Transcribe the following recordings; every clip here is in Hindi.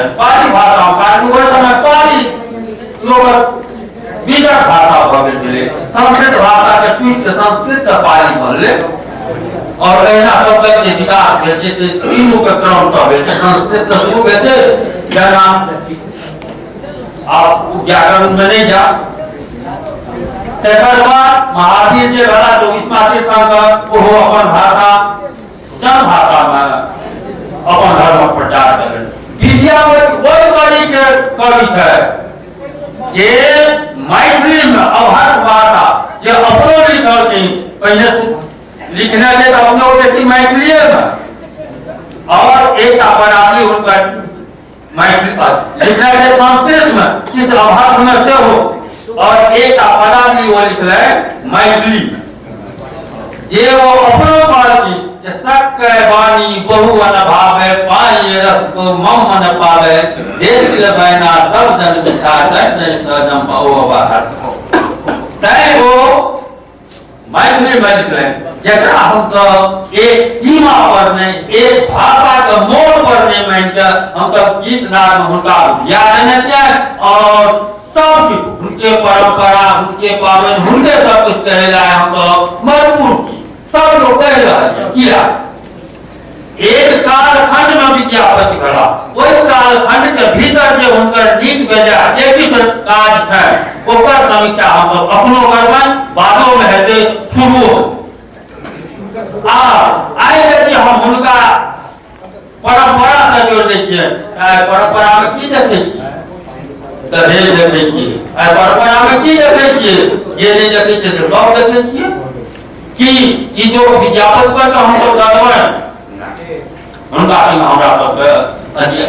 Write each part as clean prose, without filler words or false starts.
है पाली भाषा कारण वो समय पाली लोग विजय भाषा भगे चले संस्कृत भाषा के ट्वीट के संस्कृत से पाली बोले और ऐसा शब्द के विकास भेजे थे तीनों के क्रम से भेजे संस्कृत से शुरू भेजे ज्ञान आप व्याकरण में नहीं जा महावीर जी वाला 24वां तीर्थंकर वो अपन भाषा जन भाषा में अपन धर्म प्रचार कर विद्या में कोई बड़ी के कवि है जे मैथिली में अवहर भाषा जे अपनो लिखल नहीं पहले लिखने के अपनो बेटी मैथिली में और एक अपराधी उनका मैथिली लिखने के संस्कृत में किस अवहर में से हो और एक अपराधी वो लिख रहे मैथिली जे वो अपनो पाली सक वाणी बहु मन भावे पाई रस को मम मन पावे देश बहना सब जन मिठा जन पाओ बाहर तय वो मैथिली में लिख रहे जरा हम तो एक सीमा पर नहीं एक भाषा के मोड़ पर नहीं मान के हम तो गीत नाद में उनका ज्ञान है और सब उनके परंपरा उनके पावन उनके सब कुछ कहे जाए हम तो मजबूर थी सब लोग कह रहे किया एक कालखंड में विद्यापति खड़ा वही कालखंड के भीतर जो उनका नीक बेजा जे भी काज है ओकर समीक्षा हम लोग अपनो करबन बादों में हेते शुरू आए कि हम उनका परंपरा से जोड़ दै छियै परंपरा में की देखै छियै दहेज देखै छियै परंपरा में की देखै छियै जे नहीं देखै छियै से सब देखै छियै कि ई जो विज्ञापन पर तो हम सब दरवन उनका हमरा सब अनिय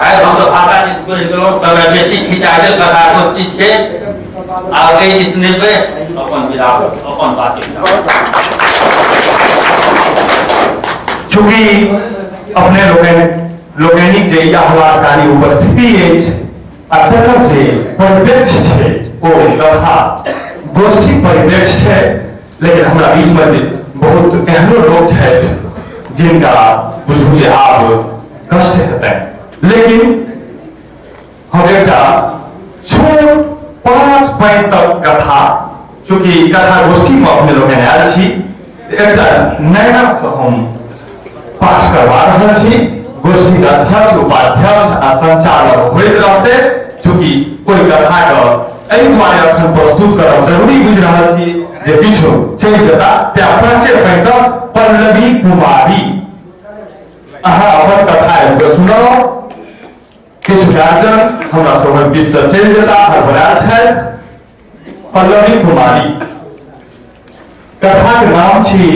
आइ हम तो भाषा जी को लोग सब बेसी खिचाजे कथा दोस्ती छे आगे जितने पे अपन विदा अपन बातें चूंकि अपने लोगेनिक जे यहवाकारी उपस्थिति अछि अतकर जे परिप्रेक्ष्य छै ओ कथा गोष्ठी परिप्रेक्ष्य छै लेकिन हमरा बीच में बहुत एहनो लोग छथि जिनका बुझू जे आब कष्ट हेतै लेकिन हम एकटा छोट 5 पाँच तक कथा चूंकि कथा गोष्ठी में अपने लोग आयल छी एकटा नैना से हम पाठ करवा रहल छी गोष्ठी के अध्यक्ष उपाध्यक्ष आ संचालक होइत रहते चूंकि कोई कथा के एहि दुआरे अखन प्रस्तुत करब जरूरी बुझ रहल छी जे पीछो चलि जेता त्या पाँचे पाँच तक पल्लवी कुमारी अहाँ अपन कथा एगो सुनाओ किछु गार्जियन हमरा सब बीच से चलि जेता हड़बड़ायल छथि पल्लवी कुमारी कथा के नाम छी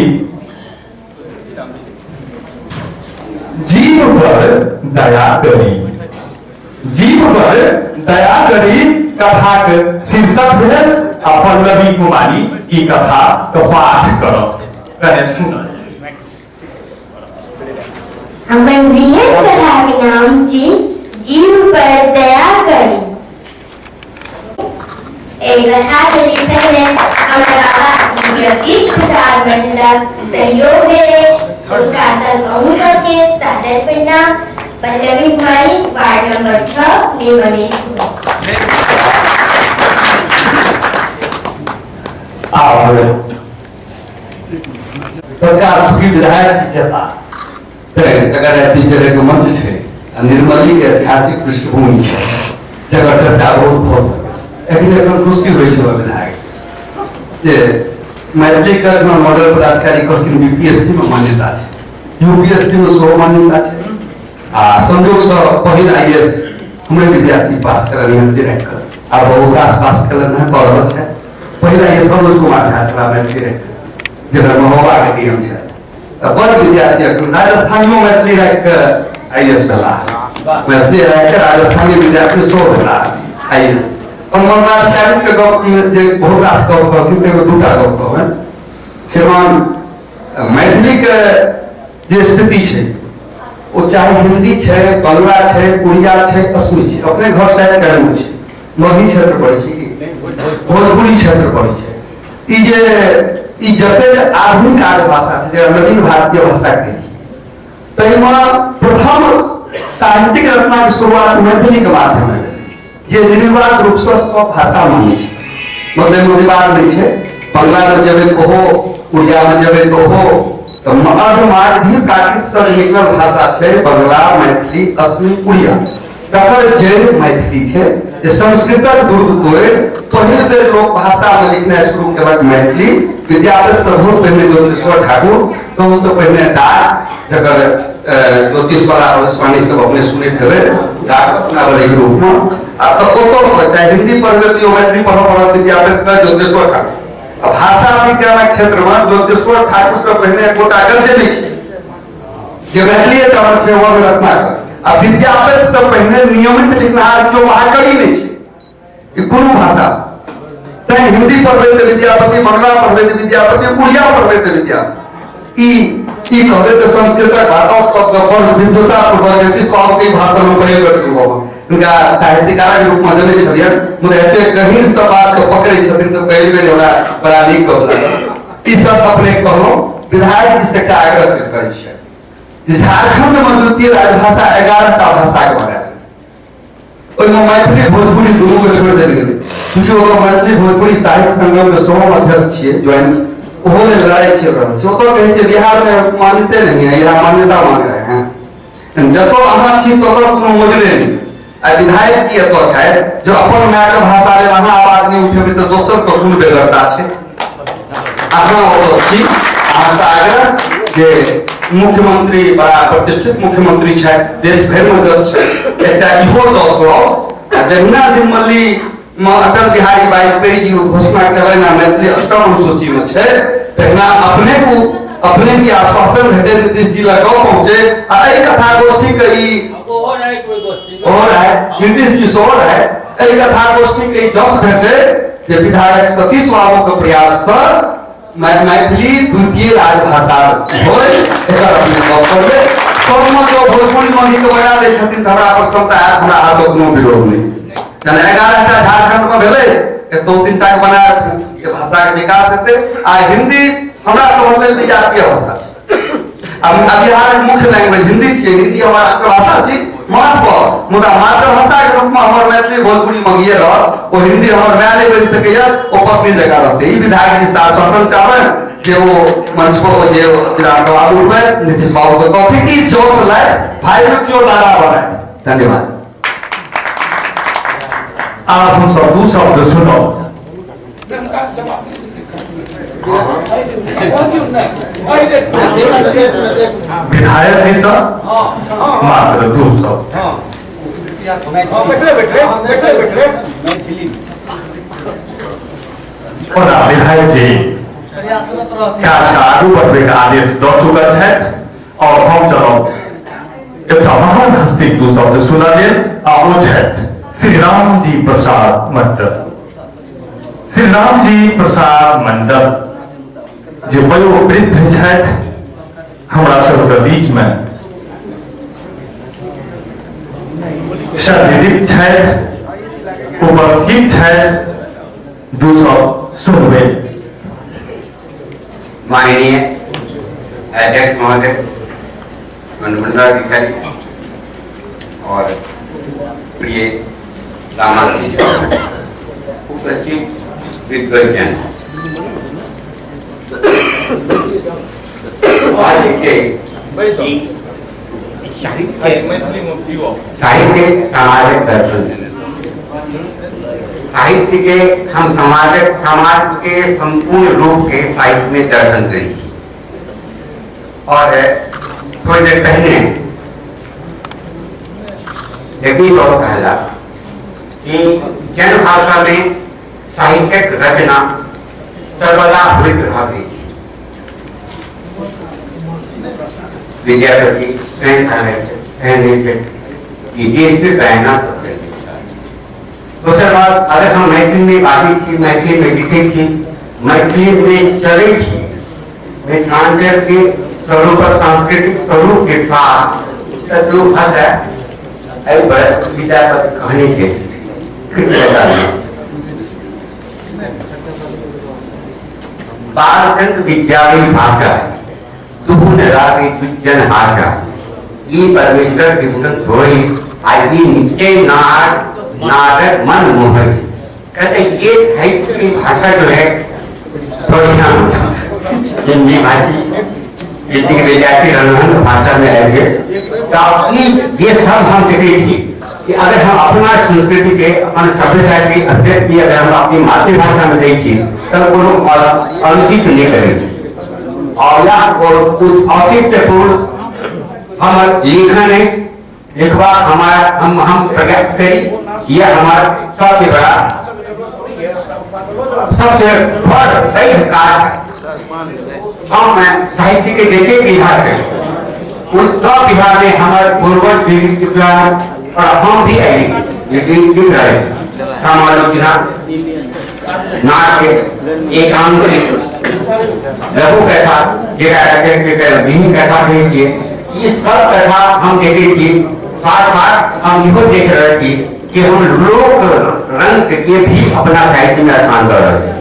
जीव पर दया करी जीव पर दया करी कथा के शीर्षक भेल आ पल्लवी कुमारी ई कथा के पाठ करब कने सुन हमर बृहद कथा के नाम छी जीव पर दया करी ए कथा के लिखल है हमर बाबा जगदीश प्रसाद मंडलक सहयोग भेल उनका सर्वभौम सबके सादर प्रणाम पल्लवी कुमारी वार्ड नंबर 6 नीमनेश्वर सरकार चूंकि विधायक जेता अगर टीचर के मंच है निर्मली के ऐतिहासिक पृष्ठभूमि है जगह चर्चा बहुत एखन खुशी हुई है विधायक जे मैथिली के मॉडल पदाधिकारी कहथिन बीपीएससी में मान्यता है यूपीएससी में सेहो मान्यता है आ संयोग से पहिल आईएएस हमरे विद्यार्थी पास करल डायरेक्ट कर आ बहुत पास करल है पढ़ल है पहिल आईएएस मनोज कुमार झा छला मैथिली डायरेक्ट जेकर महोबा के डीएम छै त बड़ विद्यार्थी राजस्थानियों मैथिली रख के आईएएस भेला मैथिली रख के राजस्थानी विद्यार्थी सो भेला आईएएस मनोनाथ चारित के गप जे बहुत रास गप कहथिन एगो दूटा गप कहबे श्रीमान मैथिली के जे स्थिति छै ओ चाहे हिंदी छै बंगला छै उड़िया छै असमी छै अपने घर साइड करम छै मगही क्षेत्र पड़ै छै भोजपुरी क्षेत्र पड़ै छै ई जते आधुनिक आर्य भाषा छै नवीन भारतीय भाषा के तै प्रथम साहित्यिक रचना की शुरुआत मैथिली के माध्यम में ये निर्विवाद रूप से भाषा मानी है, मतलब निर्विवाद नहीं है। बंगला में जब कहो, उड़िया में जब कहो, तो अर्धमार्ग भी प्राकृत से निकलल भाषा है। बंगला, मैथिली, असमी, उड़िया तकर जड़ मैथिली है। ये संस्कृत दुर्ग तोड़े पहले बेर लोक भाषा में लिखना शुरू केलक मैथिली। विद्यापति से बहुत पहले ज्योतिश्वर ठाकुर, तो उससे पहले डाक जगह ज्योतिश्वर स्वामी सब अपने सुने थे डाक सुनावली के रूप में। तो हिंदी पढ़ते मैथिली पढ़ विद्यापति का ज्योतिश्वर ठाकुर। भाषा विज्ञान क्षेत्र में ज्योतिश्वर ठाकुर से पहले गोटा गद्य लिखे मैथिली से वो रत्नाकर। अब विद्यापति से पहले नियमित लिखनार क्यों महाकवि नहीं है कोनो भाषा। तै हिंदी पढ़बे तो विद्यापति, बंगला पढ़बे तो विद्यापति, उड़िया पढ़बे तो विद्यापति। ई कहबे तो संस्कृत भाषा शब्द पर विद्वता पूर्वक यदि सब के भाषा में प्रयोग कर शुरू हो। उनका साहित्यकार के रूप में जने छलियन, मुझे एते गहींर सब बात को पकड़े छथिन तो कई बेर हमरा बड़ा नीक कहला। ई सब अपने कहलो विधायक जी से का आग्रह करै छै। झारखंड में द्वितीय राजभाषा 11टा भाषा के बना मैथिली भोजपुरी दोनों को छोड़ देल गेलै, क्योंकि वो मैथिली भोजपुरी साहित्य संगम के सोम अध्यक्ष छियै ज्वाइन ओहो ने लड़ाई चल रहल छै। ओतो कहै छै बिहार में मान्यते नहीं है, यहाँ मान्यता मांग रहे हैं। जतो अहाँ छी तो कोनो मोजरे नहीं। आ विधायक की एतो छै जो अपन माय के भाषा रे अहाँ आवाज नहीं उठेबै तो दोसर को कोन बेगरता छै। अहाँ ओतो छी, अहाँ का आग्रह जे मुख्यमंत्री बड़ा प्रतिष्ठित मुख्यमंत्री है, देश भर में दस है एक इहो 10 जमुना दिमली में अटल बिहारी वाजपेयी जी घोषणा करें ना मैथिली अष्टम अनुसूची में है। पहला अपने की आश्वासन भेटे नीतीश जी लगा पहुंचे कथा गोष्ठी कही और है नीतीश जी सोर है कथा गोष्ठी कही जस भेटे विधायक सतीश बाबू के प्रयास पर मैथिली द्वितीय राजभाषा होय एकर अपने गप करबे। सबमे जो भोजपुरी में नीक बना दै छथिन हमरा पर क्षमता है, हमरा हाथ कोनो विरोध नहीं। जन 11टा झारखंड में भेलै के 2-3 टा बनाया के भाषा के विकास हेतै। आ हिंदी हमरा समझ में विजातीय भाषा छै। अब बिहार मुख्य लैंग्वेज हिंदी छै, हिंदी हमारा राष्ट्रभाषा छी। मात्र मुदा मातृभाषा के रूप में हमर मैथिली भोजपुरी मंगिए रह वो हिंदी हमर माय नहीं बन सके वो पत्नी जगह रहते। ई विधायक जी शासन चाहन जे वो मंच पर जे विधान बाबू में नीतीश बाबू को कॉफी की जोश लाए भाई को क्यों लारा बनाए। धन्यवाद। आप हम सब दो शब्द सुनो। विधायक है सब मात्र 200 विधायक जी आगू बढ़बे का आदेश द चुकल है और हम चलो एक महान हस्ती 2 शब्द सुनलिए आ श्री राम जी प्रसाद मंडल। श्री राम जी प्रसाद मंडल जो वयोवृद्ध छथि हमरा सबके बीच में शारीरिक छथि उपस्थित छथि 200 सुनबे। माननीय अध्यक्ष महोदय, मंडलाधिकारी और प्रिय रामाजी उपस्थित विद्वजन, साहित्य सामाजिक दर्शन, साहित्य के हम समाज के संपूर्ण रूप के साहित्य में दर्शन करेंगे। और थोड़ी देर पहले यही तो कहला कि जन भाषा में साहित्यिक रचना सर्वदा हुई रही। विद्यार्थी स्वयं कहने से कहना सकते। दूसरी बात, अगर हम मैथिली में बाकी थी, मैथिली में लिखी थी, मैथिली में चली थी, मिथिलांचल के स्वरूप और सांस्कृतिक स्वरूप के साथ जो भाषा विद्यापति कहने के बालचंद विद्यावी भाषा तुहु नरावी दुजन भाषा ई परमेश्वर विभूषण थोड़ी आज नित्य नारद मन मोहन। कहते ये साहित्य की भाषा जो है थोड़ी ना हिंदी भाषी हिंदी के विद्यार्थी भाषा में आएंगे तो ये सब हम देखे थी कि अगर हम अपना संस्कृति के अपन सभ्यता की अभिव्यक्ति अगर हम अपनी मातृभाषा में देखिए तब कोनो अनुचित नहीं करेंगे और यह कुछ औचित्यपूर्ण हम लिखन है लिखवा हमारा हम प्रयास करें यह हमारा सबसे बड़ा सबसे बड़ा कार्य हम साहित्य के देखे विभाग करें उस सब विभाग में हमारे पूर्वज और हम भी आएंगे जैसे दिख रहे समालोचना नाट्य एकांक लघु कथा भीम कथा देखिए ये सब कथा हम देखे थे साथ साथ हम यह देख रहे थे कि हम लोक रंग के भी अपना साहित्य में स्थान कर रहे थे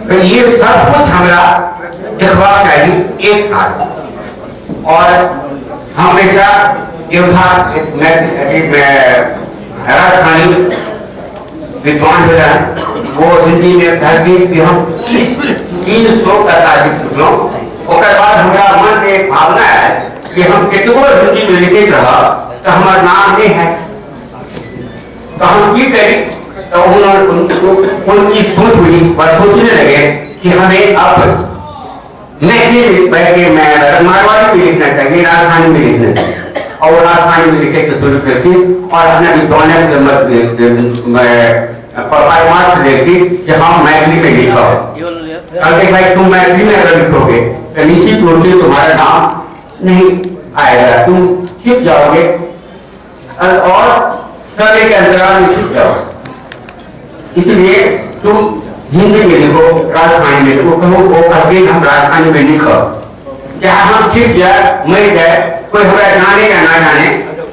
तो ये सब कुछ हमारा देखवा चाहिए एक साथ और हमेशा राजस्थानी विद्वान जो है वो हिंदी में कहती कि हम 300 बाद हमारा मन में एक भावना है कि हम कितनों हिंदी में लिखे रहा तो हमारा नाम नहीं है तो हम की करें तो उनकी सोच हुई और सोचने लगे कि हमें अब मैथिली बैठ के मारवाड़ी में लिखना चाहिए राजस्थानी में लिखना चाहिए और राजस्थानी में लिखे के शुरू करती और अपने विद्वान से मत परमार्थ देखी कि हम मैथिली में लिखा कहते भाई तुम मैथिली में अगर लिखोगे तो निश्चित रूप से तुम्हारा नाम नहीं आएगा तुम छिप जाओगे और समय के अंतराल में छिप जाओगे इसलिए तुम हिंदी में लिखो राजस्थानी में लिखो कहो वो कहते हम राजस्थानी में लिखो चाहे हम छिप जाए मर जाए कोई हमारा जाने या ना जाने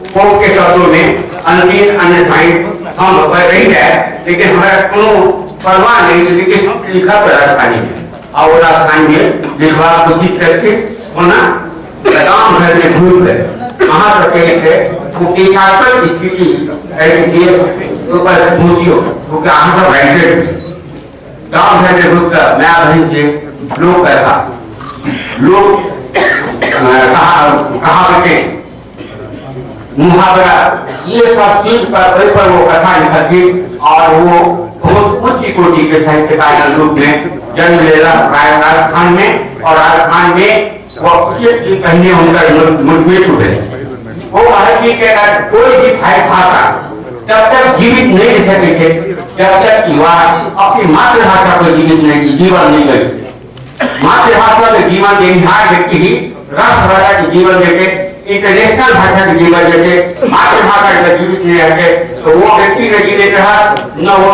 पोप के शब्दों में अंतिम अन्य साइड हम रही है लेकिन हमारा कोनो परवाह नहीं लेकिन हम लिखा तो राजस्थानी में और राजस्थानी में लिखवा कोशिश करके होना गांव घर में घूम गए कहाँ तक थे वो एकात्मक स्थिति ऊपर पहुंचियो वो कहाँ पर बैठे गांव घर में घूम कर मैं बहन से लोग कहा लोग कहावतें मुहावरा ये सब चीज पर वो कथा लिखा थी और वो बहुत उच्च कोटि के साहित्यकार के रूप में जन्म ले रहा राजस्थान में और राजस्थान में वो कहने उनका मुठभेड़ हुए वो भारतीय के कोई भी भाई भाषा जब तक जीवित नहीं रह सके थे जब तक युवा अपनी मातृभाषा को जीवित नहीं जीवन नहीं कर मातृभाषा में जीवन देनिहार व्यक्ति ही राष्ट्रभाषा के जीवन देते इंटरनेशनल भाषा के जीवन देते मातृभाषा का जीवित नहीं रहते तो वो व्यक्ति ने जीवित रहा न वो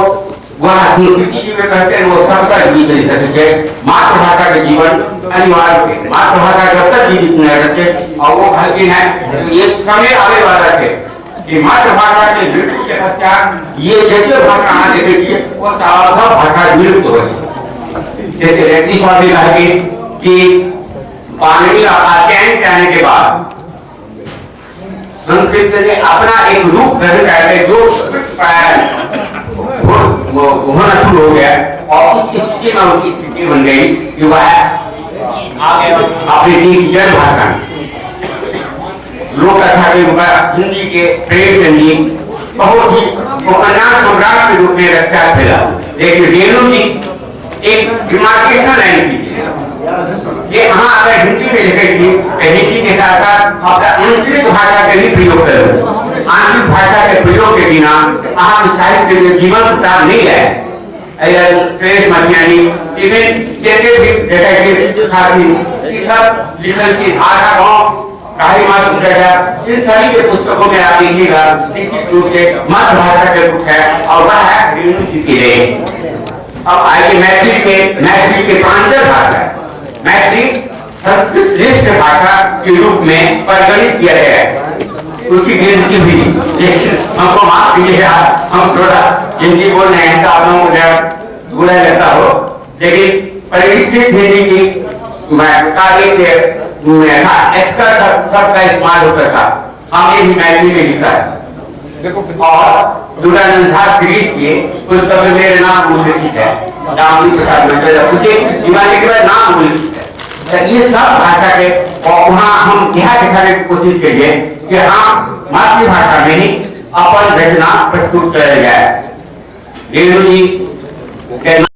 वह संस्कृति जी में कहते हैं वो सबका जीवित नहीं सकते मातृभाषा के जीवन अनिवार्य है मातृभाषा जब तक जीवित नहीं रहते और वो हल्की है एक समय आने वाला है कि मातृभाषा के मृत्यु के पश्चात ये जैसे भाषा आने देखिए वो सारा भाषा विलुप्त हो जैसे रेड्डी स्वामी कहा कि पाणिनि आख्यान के आने के बाद संस्कृत ने अपना एक रूप ग्रहण करके जो होना शुरू हो गया और उस स्थिति में उनकी स्थिति बन गई कि वह आगे अपनी जड़ भाषा लोक कथा के ऊपर हिंदी के प्रेम चंदी बहुत ही उपन्यास सम्राट के रूप में रक्षा फैला लेकिन रेणु जी एक डिमार्केशन लाइन की ये हाँ अगर हिंदी में लिखे थी हिंदी के साथ साथ अपना आंतरिक भाषा का भी प्रयोग करो आंतरिक भाषा के प्रयोग के बिना आप साहित्य में जीवंतता नहीं है श्रेष्ठ मध्यानी इवन जैसे भी साथी सब लिखन की धारा गाँव कहानी मात सुंदर इन सभी के पुस्तकों में आप देखिएगा निश्चित रूप से मातृभाषा के कुछ है और वह है रेणु जी की रेख अब आइए मैथिली के प्रांतर भाषा मैथिली संस्कृत श्रेष्ठ भाषा के रूप में परिगणित किया गया है उसकी गिनती हुई लेकिन हमको माफ कीजिएगा हम थोड़ा हिंदी बोल रहे हैं तो आप लोगों को बुरा लगता हो लेकिन परिष्कृत हिंदी की कार्य के एक्स्ट्रा शब्द का इस्तेमाल होता था, हमने भी मैथिली में लिखा है। और दुरानंदा सीरीज के पुस्तक में मेरे नाम उल्लेखित है, रामजी प्रसाद मंडल उसे दिवाली के बाद नाम उल्लेखित है। तो ये सब भाषा के, और वहाँ हम यह दिखाने की कोशिश करिए कि हम मातृभाषा में ही अपन रचना प्रस्तुत किया जाए। रेणु जी